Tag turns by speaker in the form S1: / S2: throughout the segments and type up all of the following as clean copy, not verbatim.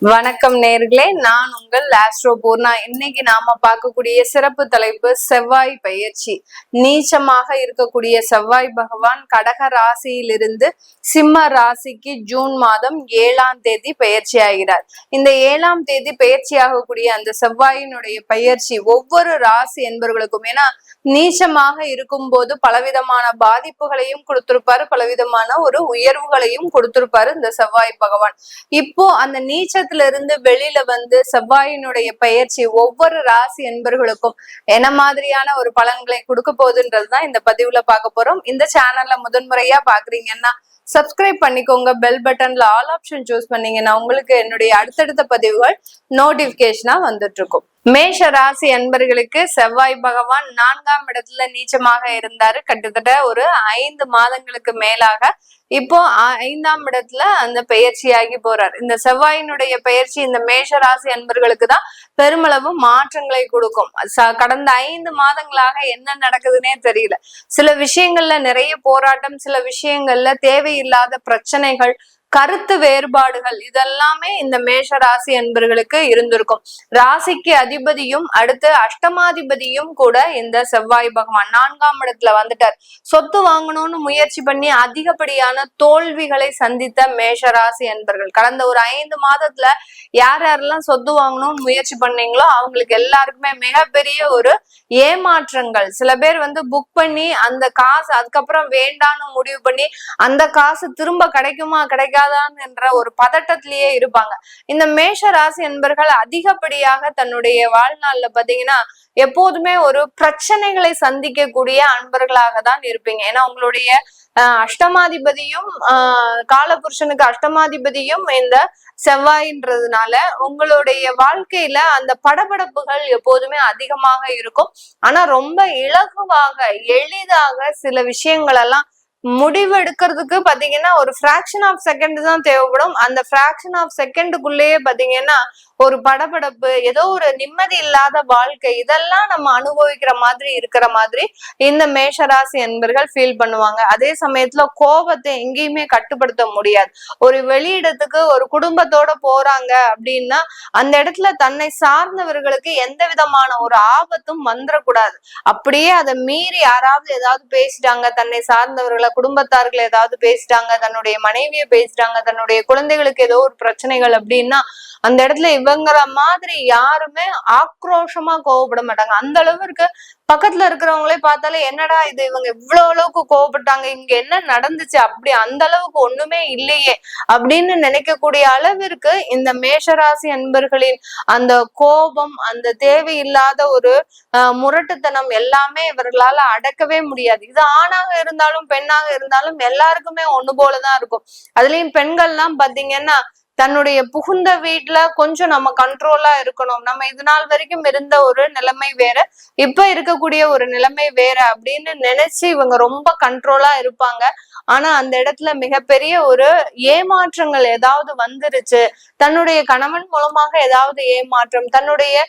S1: வணக்கம் நேர்களே, நான் உங்கள் ஆஸ்ட்ரோ பூர்ணா. இன்னைக்கு நாம பார்க்கக்கூடிய சிறப்பு தலைப்பு செவ்வாய் பயிற்சி. நீச்சமாக இருக்கக்கூடிய செவ்வாய் பகவான் கடக ராசியிலிருந்து சிம்ம ராசிக்கு ஜூன் மாதம் 7ஆம் தேதி பயிற்சி ஆகிறார். இந்த 7ஆம் தேதி பயிற்சி ஆகக்கூடிய அந்த செவ்வாயினுடைய பயிற்சி ஒவ்வொரு ராசி என்பவர்களுக்கும், ஏன்னா நீச்சமாக இருக்கும் போது பலவிதமான பாதிப்புகளையும் கொடுத்திருப்பாரு, பலவிதமான ஒரு உயர்வுகளையும் கொடுத்திருப்பாரு இந்த செவ்வாய் பகவான். இப்போ அந்த நீச்ச இருந்து வெளியில வந்து செவ்வாயினுடைய பயிற்சி ஒவ்வொரு ராசி என்பர்களுக்கும் என்ன மாதிரியான ஒரு பலன்களை கொடுக்க போகுதுன்றதுதான் இந்த பதிவுல பார்க்க போறோம். இந்த சேனல்ல முதன்முறையா பாக்குறீங்கன்னா சப்ஸ்கிரைப் பண்ணிக்கோங்க. பெல் பட்டன்ல ஆல் ஆப்ஷன் சூஸ் பண்ணீங்கன்னா உங்களுக்கு என்னுடைய அடுத்தடுத்த பதிவுகள் நோட்டிபிகேஷனா வந்துட்டு இருக்கும். மேஷ ராசி அன்பர்களுக்கு செவ்வாய் பகவான் 4ஆம் இடத்துல நீச்சமாக இருந்தாரு கிட்டத்தட்ட ஒரு 5 மாதங்களுக்கு மேலாக. இப்போ 5ஆம் இடத்துல அந்த பெயர்ச்சியாகி போறார். இந்த செவ்வாயினுடைய பெயர்ச்சி இந்த மேஷ ராசி அன்பர்களுக்கு தான் பெருமளவு மாற்றங்களை கொடுக்கும். கடந்த 5 மாதங்களாக என்ன நடக்குதுன்னே தெரியல. சில விஷயங்கள்ல நிறைய போராட்டம், சில விஷயங்கள்ல தேவையில்லாத பிரச்சனைகள், கருத்து வேறுபாடுகள், இதெல்லாமே இந்த மேஷ ராசி என்பர்களுக்கு இருந்திருக்கும். ராசிக்கு அதிபதியும் அடுத்து அஷ்டமாதிபதியும் கூட இந்த செவ்வாய் பகவான் 4ஆம் இடத்துல வந்துட்டார். சொத்து வாங்கணும்னு முயற்சி பண்ணி அதிகப்படியான தோல்விகளை சந்தித்த மேஷ ராசி என்பர்கள் கடந்த ஒரு 5 மாதத்துல யார் யாரெல்லாம் சொத்து வாங்கணும்னு முயற்சி பண்ணீங்களோ அவங்களுக்கு எல்லாருக்குமே மிகப்பெரிய ஒரு ஏமாற்றங்கள். சில பேர் வந்து புக் பண்ணி அந்த காசு அதுக்கப்புறம் வேண்டான்னு முடிவு பண்ணி அந்த காசு திரும்ப கிடைக்குமா என்ற ஒரு பதட்டத்திலேயே இருப்பாங்க. இந்த மேஷ ராசி என்பர்கள் அதிகப்படியாக தன்னுடைய வாழ்நாள்ல பாத்தீங்கன்னா எப்போதுமே ஒரு பிரச்சனைகளை சந்திக்கக்கூடிய அன்பர்களாக தான் இருப்பீங்க. ஏன்னா உங்களுடைய அஷ்டமாதிபதியும் காலபுருஷனுக்கு அஷ்டமாதிபதியும் இந்த செவ்வாயின்றதுனால உங்களுடைய வாழ்க்கையில அந்த படபடப்புகள் எப்போதுமே அதிகமாக இருக்கும். ஆனா ரொம்ப இலகுவாக எளிதாக சில விஷயங்கள் எல்லாம் முடிவு எடுக்கிறதுக்கு பாத்தீங்கன்னா ஒரு ஃபிராக்ஷன் ஆஃப் செகண்ட் தான் தேவைப்படும். அந்த ஃபிராக்ஷன் ஆஃப் செகண்டுக்குள்ளேயே பாத்தீங்கன்னா ஒரு படபடப்பு, ஏதோ ஒரு நிம்மதி இல்லாத வாழ்க்கை, இதெல்லாம் நம்ம அனுபவிக்கிற மாதிரி இருக்கிற மாதிரி இந்த மேஷராசி என்பர்கள் ஃபீல் பண்ணுவாங்க. அதே சமயத்துல கோபத்தை எங்கேயுமே கட்டுப்படுத்த முடியாது. ஒரு வெளியிடத்துக்கு ஒரு குடும்பத்தோட போறாங்க அப்படின்னா அந்த இடத்துல தன்னை சார்ந்தவர்களுக்கு எந்த விதமான ஒரு ஆபத்தும் வந்துடக்கூடாது. அப்படியே அதை மீறி யாராவது ஏதாவது பேசிட்டாங்க, தன்னை சார்ந்தவர்களை குடும்பத்தார்கள் ஏதாவது பேசிட்டாங்க, தன்னுடைய மனைவியை பேசிட்டாங்க, தன்னுடைய குழந்தைகளுக்கு ஏதோ ஒரு பிரச்சனைகள் அப்படின்னா அந்த இடத்துல இவங்கிற மாதிரி யாருமே ஆக்ரோஷமா கோவப்பட மாட்டாங்க. அந்த அளவுக்கு பக்கத்துல இருக்கிறவங்களே பார்த்தாலே என்னடா இது, இவங்க இவ்வளவு அளவுக்கு கோவப்பட்டாங்க, இங்க என்ன நடந்துச்சு, அப்படி அந்த அளவுக்கு ஒண்ணுமே இல்லையே அப்படின்னு நினைக்கக்கூடிய அளவிற்கு இந்த மேஷராசி அன்பர்களின் அந்த கோபம், அந்த தேவையில்லாத ஒரு முரட்டுத்தனம் எல்லாமே இவர்களால அடக்கவே முடியாது. இது ஆணாக இருந்தாலும் பெண்ணாக இருந்தாலும் எல்லாருக்குமே ஒண்ணு போலதான் இருக்கும். அதுலயும் பெண்கள்லாம் பாத்தீங்கன்னா தன்னுடைய புகுந்த வீட்டுல கொஞ்சம் நம்ம கண்ட்ரோலா இருக்கணும், நம்ம இது நாள் வரைக்கும் இருந்த ஒரு நிலைமை வேற, இப்ப இருக்கக்கூடிய ஒரு நிலைமை வேற அப்படின்னு நினைச்சு இவங்க ரொம்ப கண்ட்ரோலா இருப்பாங்க. ஆனா அந்த இடத்துல மிகப்பெரிய ஒரு ஏமாற்றங்கள் ஏதாவது வந்துருச்சு, தன்னுடைய கணவன் மூலமாக ஏதாவது ஏமாற்றம், தன்னுடைய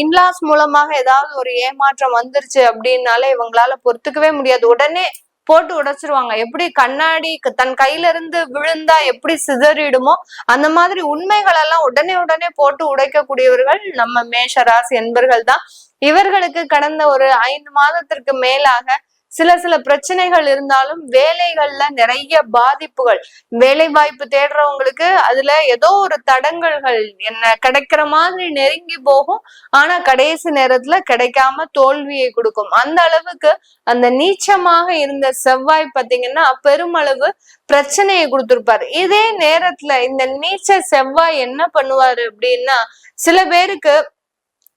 S1: இன்லாஸ் மூலமாக ஏதாவது ஒரு ஏமாற்றம் வந்துருச்சு அப்படின்னாலே இவங்களால பொறுத்துக்கவே முடியாது. உடனே போட்டு உடைச்சிருவாங்க. எப்படி கண்ணாடி தன் கையில இருந்து விழுந்தா எப்படி சிதறிடுமோ அந்த மாதிரி உண்மைகள் எல்லாம் உடனே போட்டு உடைக்கக்கூடியவர்கள் நம்ம மேஷ ராசி என்பர்கள் தான். இவர்களுக்கு கடந்த ஒரு 5 மாதத்திற்கு மேலாக சில பிரச்சனைகள் இருந்தாலும் வேலைகள்ல நிறைய பாதிப்புகள், வேலை வாய்ப்பு தேடுறவங்களுக்கு அதுல ஏதோ ஒரு தடங்கல்கள் என்ன கிடைக்கிற மாதிரி நெருங்கி போகும். ஆனா கடைசி நேரத்துல கிடைக்காம தோல்வியை கொடுக்கும். அந்த அளவுக்கு அந்த நீச்சமாக இருந்த செவ்வாய் பாத்தீங்கன்னா பெருமளவு பிரச்சனையை கொடுத்திருப்பாரு. இதே நேரத்துல இந்த நீச்ச செவ்வாய் என்ன பண்ணுவாரு அப்படின்னா, சில பேருக்கு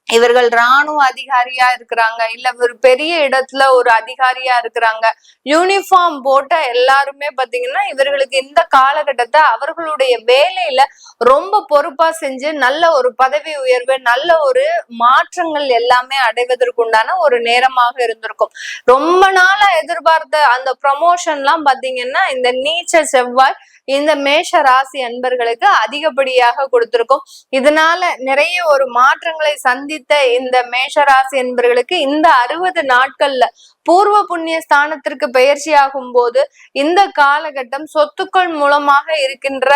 S1: இவர்கள் இராணுவ அதிகாரியா இருக்கிறாங்க, இல்ல ஒரு பெரிய இடத்துல ஒரு அதிகாரியா இருக்கிறாங்க, யூனிஃபார்ம் போட்ட எல்லாருமே பாத்தீங்கன்னா இவர்களுக்கு இந்த காலகட்டத்தை அவர்களுடைய வேலையில ரொம்ப பொறுப்பா செஞ்சு நல்ல ஒரு பதவி உயர்வு, நல்ல ஒரு மாற்றங்கள் எல்லாமே அடைவதற்குண்டான ஒரு நேரமாக இருந்திருக்கும். ரொம்ப நாளா எதிர்பார்த்த அந்த ப்ரமோஷன் எல்லாம் பாத்தீங்கன்னா இந்த நீச்ச செவ்வாய் இந்த மேஷ ராசி அன்பர்களுக்கு அதிகப்படியாக கொடுத்திருக்கும். இதனால நிறைய ஒரு மாற்றங்களை சந்தித்த இந்த மேஷ ராசி அன்பர்களுக்கு இந்த 60 நாட்கள்ல பூர்வ புண்ணிய ஸ்தானத்திற்கு பெயர்ச்சி ஆகும் போது இந்த காலகட்டம் சொத்துக்கள் மூலமாக இருக்கின்ற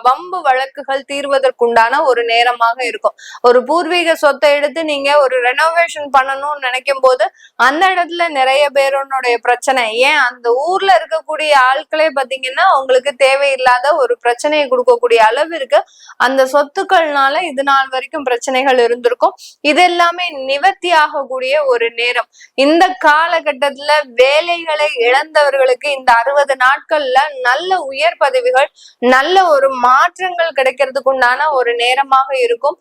S1: வம்பு வழக்குகள் தீர்வதற்குண்டான ஒரு நேரமாக இருக்கும். ஒரு பூர்வீக சொத்தை எடுத்து நீங்க ஒரு ரெனோவேஷன் பண்ணணும்னு நினைக்கும் போது அந்த இடத்துல நிறைய பேருடைய பிரச்சனை, ஏன் அந்த ஊர்ல இருக்கக்கூடிய ஆட்களே பாத்தீங்கன்னா உங்களுக்கு தேவையில்லாத ஒரு பிரச்சனையை கொடுக்கக்கூடிய அளவிற்கு அந்த சொத்துக்கள்னால இது நாள் வரைக்கும் பிரச்சனைகள் இருந்திருக்கும். இது எல்லாமே நிவர்த்தி ஆகக்கூடிய ஒரு நேரம். இந்த காலகட்டத்துல வேலைகளை இழந்தவர்களுக்கு இந்த 60 நாட்கள்ல நல்ல உயர் பதவிகள், நல்ல ஒரு மாற்றங்கள் கிடைக்கிறதுக்கு உண்டான ஒரு நேரமாக இருக்கும்.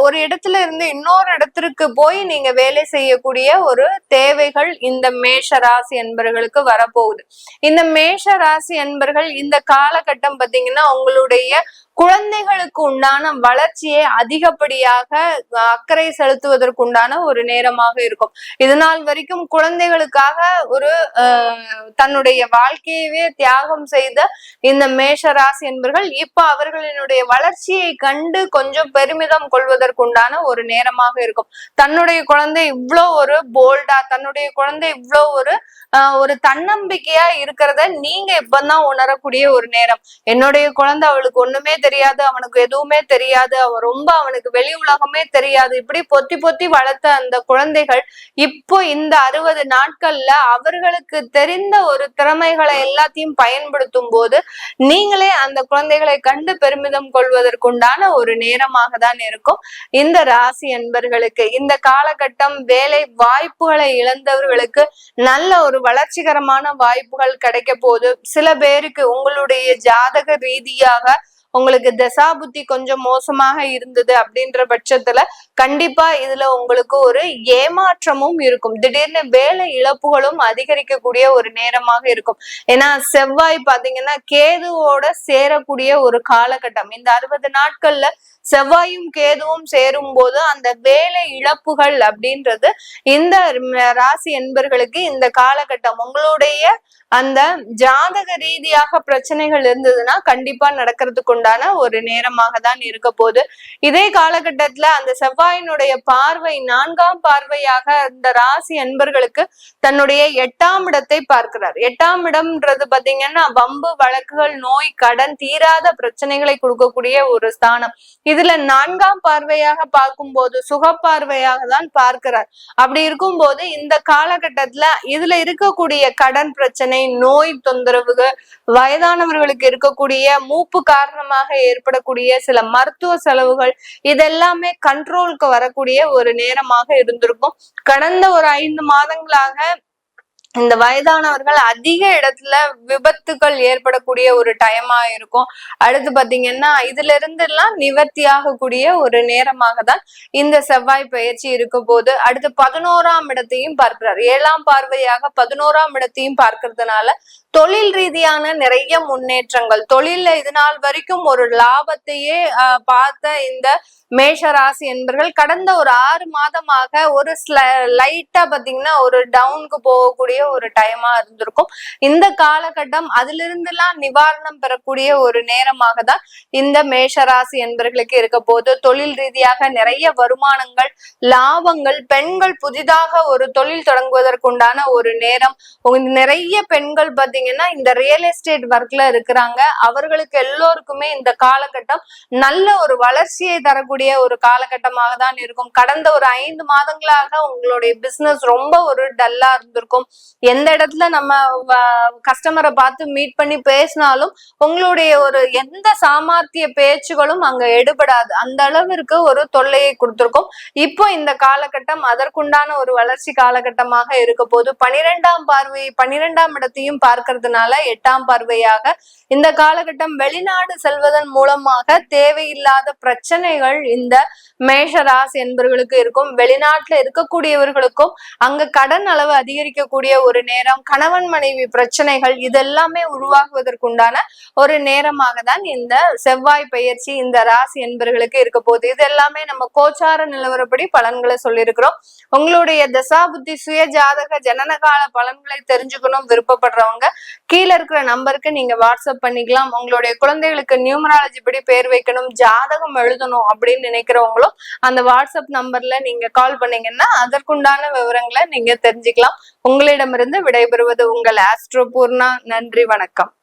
S1: ஒரு இடத்துல இருந்து இன்னொரு இடத்திற்கு போய் நீங்க வேலை செய்யக்கூடிய ஒரு தேவைகள் இந்த மேஷ ராசி என்பர்களுக்கு வரப்போகுது. இந்த மேஷ ராசி என்பர்கள் இந்த காலகட்டம் பாத்தீங்கன்னா உங்களுடைய குழந்தைகளுக்கு உண்டான வளர்ச்சியை அதிகப்படியாக அக்கறை செலுத்துவதற்கு உண்டான ஒரு நேரமாக இருக்கும். இதனால் வரைக்கும் குழந்தைகளுக்காக ஒரு தன்னுடைய வாழ்க்கையவே தியாகம் செய்த இந்த மேஷ ராசி என்பர்கள் இப்ப அவர்களினுடைய வளர்ச்சியை கண்டு கொஞ்சம் பெருமிதம் கொள்வதற்குண்டான ஒரு நேரமாக இருக்கும். தன்னுடைய குழந்தை இவ்வளோ ஒரு போல்டா, தன்னுடைய குழந்தை இவ்வளோ ஒரு தன்னம்பிக்கையா இருக்கிறத நீங்க இப்பதான் உணரக்கூடிய ஒரு நேரம். என்னுடைய குழந்தை அவளுக்கு ஒண்ணுமே தெரியாது, அவனுக்கு எதுவுமே தெரியாது, அவனுக்கு வெளி உலகமே தெரியாது, இப்படி பொத்தி பொத்தி வளர்த்த அந்த குழந்தைகள் இப்போ இந்த 60 நாட்கள்ல அவர்களுக்கு தெரிந்த ஒரு திறமைகளை எல்லாத்தையும் பயன்படுத்தும் போது நீங்களே அந்த குழந்தைகளை கண்டு பெருமிதம் கொள்வதற்குண்டான ஒரு நேரமாக தான் இருக்கும். இந்த ராசி என்பர்களுக்கு இந்த காலகட்டம் வேலை வாய்ப்புகளை இழந்தவர்களுக்கு நல்ல ஒரு வளர்ச்சிகரமான வாய்ப்புகள் கிடைக்க போது. சில பேருக்கு உங்களுடைய ஜாதக ரீதியாக உங்களுக்கு தசாபுத்தி கொஞ்சம் மோசமாக இருந்தது அப்படின்ற பட்சத்துல கண்டிப்பா இதுல உங்களுக்கு ஒரு ஏமாற்றமும் இருக்கும். திடீர்னு வேலை இழப்புகளும் அதிகரிக்கக்கூடிய ஒரு நேரமாக இருக்கும். ஏன்னா செவ்வாய் பாத்தீங்கன்னா கேதுவோட சேரக்கூடிய ஒரு காலகட்டம். இந்த 60 நாட்கள்ல செவ்வாயும் கேதுவும் சேரும் போது அந்த வேலை இழப்புகள் அப்படின்றது இந்த ராசி என்பர்களுக்கு இந்த காலகட்டம் உங்களுடைய அந்த ஜாதக ரீதியாக பிரச்சனைகள் இருந்ததுன்னா கண்டிப்பா நடக்கிறதுக்கு உண்டான ஒரு நேரமாக தான் இருக்க போகுது. இதே காலகட்டத்துல அந்த செவ்வாயினுடைய பார்வை 4ஆம் பார்வையாக இந்த ராசி என்பர்களுக்கு தன்னுடைய 8ஆம் இடத்தை பார்க்கிறார். 8ஆம் இடம்ன்றது பாத்தீங்கன்னா வம்பு வழக்குகள், நோய், கடன், தீராத பிரச்சனைகளை கொடுக்கக்கூடிய ஒரு ஸ்தானம். இதுல 4ஆம் பார்வையாக பார்க்கும் போது சுக பார்வையாக தான் பார்க்கிறார். அப்படி இருக்கும் போது இந்த காலகட்டத்துல இதுல இருக்கக்கூடிய கடன் பிரச்சனை, நோய் தொந்தரவுகள், வயதானவர்களுக்கு இருக்கக்கூடிய மூப்பு காரணமாக ஏற்படக்கூடிய சில மருத்துவ செலவுகள், இதெல்லாமே கண்ட்ரோலுக்கு வரக்கூடிய ஒரு நேரமாக இருந்திருக்கும். கடந்த ஒரு 5 மாதங்களாக இந்த வயதானவர்கள் அதிக இடத்துல விபத்துகள் ஏற்படக்கூடிய ஒரு டைமா இருக்கும். அடுத்து பாத்தீங்கன்னா இதுல இருந்து எல்லாம் நிவர்த்தி ஆகக்கூடிய ஒரு நேரமாக தான் இந்த செவ்வாய் பயிற்சி இருக்க போது. அடுத்து 11ஆம் இடத்தையும் பார்க்கிறார். 7ஆம் பார்வையாக 11ஆம் இடத்தையும் பார்க்கறதுனால தொழில் ரீதியான நிறைய முன்னேற்றங்கள், தொழில்ல இது நாள் வரைக்கும் ஒரு லாபத்தையே பார்த்த இந்த மேஷ ராசி என்பர்கள் கடந்த ஒரு 6 மாதமாக ஒரு லைட்டா பாத்தீங்கன்னா ஒரு டவுனுக்கு போகக்கூடிய ஒரு டைமா இருந்திருக்கும். இந்த காலகட்டம் அதுல இருந்து எல்லாம் நிவாரணம் பெறக்கூடிய ஒரு நேரமாக தான் இந்த மேஷராசி என்பர்களுக்கு இருக்க போது. தொழில் ரீதியாக நிறைய வருமானங்கள், லாபங்கள், பெண்கள் புதிதாக ஒரு தொழில் தொடங்குவதற்குண்டான ஒரு நேரம். நிறைய பெண்கள் பாத்தீங்கன்னா இந்த ரியல் எஸ்டேட் ஒர்க்ல இருக்கிறாங்க. அவர்களுக்கு எல்லோருக்குமே இந்த காலகட்டம் நல்ல ஒரு வளர்ச்சியை தரக்கூடிய ஒரு காலகட்டமாக தான் இருக்கும். கடந்த ஒரு 5 மாதங்களாக உங்களுடைய பிசினஸ் ரொம்ப ஒரு டல்லா இருந்திருக்கும். எந்த இடத்துல நம்ம கஸ்டமரை பார்த்து மீட் பண்ணி பேசினாலும் உங்களுடைய ஒரு எந்த சாமர்த்திய பேச்சுகளும் அங்க எடுபடாது. அந்த அளவிற்கு ஒரு தொல்லையை கொடுத்திருக்கும். இப்போ இந்த காலகட்டம் அதற்குண்டான ஒரு வளர்ச்சி காலகட்டமாக இருக்க போது. 12ஆம் பார்வை 12ஆம் இடத்தையும் பார்க்கறதுனால 8ஆம் பார்வையாக இந்த காலகட்டம் வெளிநாடு செல்வதன் மூலமாக தேவையில்லாத பிரச்சனைகள் இந்த மேஷ ராசி என்பவர்களுக்கு இருக்கும். வெளிநாட்டுல இருக்கக்கூடியவர்களுக்கும் அங்க கடன் அளவு அதிகரிக்கக்கூடிய ஒரு நேரம், கணவன் மனைவி பிரச்சனைகள் இதெல்லாமே உருவாகுவதற்குண்டான ஒரு நேரமாக தான் இந்த செவ்வாய் பயிற்சி இந்த ராசி என்பவர்களுக்கு இருக்க போகுது. இது எல்லாமே நம்ம கோச்சார நிலவரப்படி பலன்களை சொல்லியிருக்கிறோம். உங்களுடைய தசா புத்தி சுய ஜாதக ஜனனகால பலன்களை தெரிஞ்சுக்கணும் விருப்பப்படுறவங்க கீழே இருக்கிற நம்பருக்கு நீங்க வாட்ஸ்அப் பண்ணிக்கலாம். உங்களுடைய குழந்தைகளுக்கு நியூமராலஜி படி பேர் வைக்கணும், ஜாதகம் எழுதணும் அப்படின்னு நினைக்கிறவங்களும் அந்த வாட்ஸ்அப் நம்பர்ல நீங்க கால் பண்ணீங்கன்னா அதற்குண்டான விவரங்களை நீங்க தெரிஞ்சுக்கலாம். உங்களிடமிருந்து விடைபெறுவது உங்கள் ஆஸ்ட்ரோ பூர்ணா. நன்றி, வணக்கம்.